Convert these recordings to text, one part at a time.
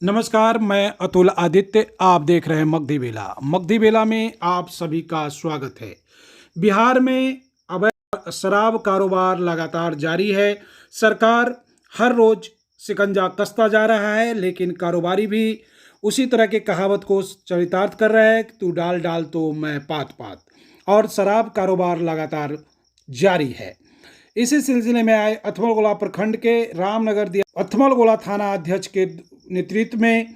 नमस्कार, मैं अतुल आदित्य। आप देख रहे हैं मगधी बेला। मगधी बेला में आप सभी का स्वागत है। बिहार में अवैध शराब कारोबार लगातार जारी है। सरकार हर रोज शिकंजा कसता जा रहा है, लेकिन कारोबारी भी उसी तरह के कहावत को चरितार्थ कर रहे हैं कि तू डाल डाल तो मैं पात पात, और शराब कारोबार लगातार जारी है। इसी सिलसिले में आए अथमलगोला प्रखंड के रामनगर दिया अथमलगोला थाना अध्यक्ष के नेतृत्व में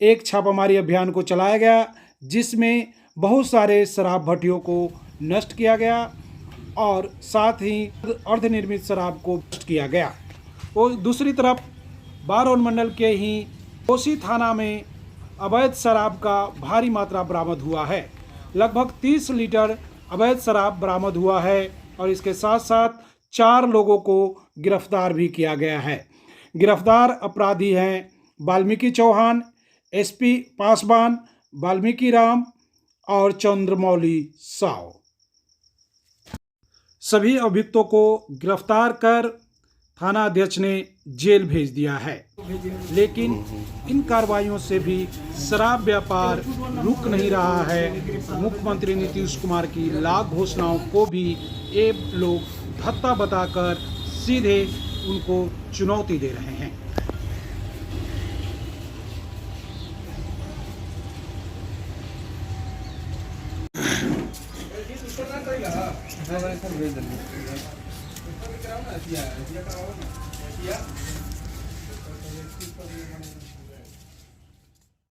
एक छापामारी अभियान को चलाया गया, जिसमें बहुत सारे शराब भट्टियों को नष्ट किया गया और साथ ही अर्धनिर्मित शराब को नष्ट किया गया। और दूसरी तरफ बारोन मंडल के ही कोसी थाना में अवैध शराब का भारी मात्रा बरामद हुआ है। लगभग 30 लीटर अवैध शराब बरामद हुआ है और इसके साथ साथ 4 लोगों को गिरफ्तार भी किया गया है। गिरफ्तार अपराधी हैं वाल्मीकि चौहान, एसपी पासवान, वाल्मीकि राम और चंद्रमौली साव। सभी अभियुक्तों को गिरफ्तार कर थाना अध्यक्ष ने जेल भेज दिया है। लेकिन इन कार्रवाइयों से भी शराब व्यापार रुक नहीं रहा है। मुख्यमंत्री नीतीश कुमार की लाख घोषणाओं को भी ये लोग धत्ता बताकर सीधे उनको चुनौती दे रहे हैं।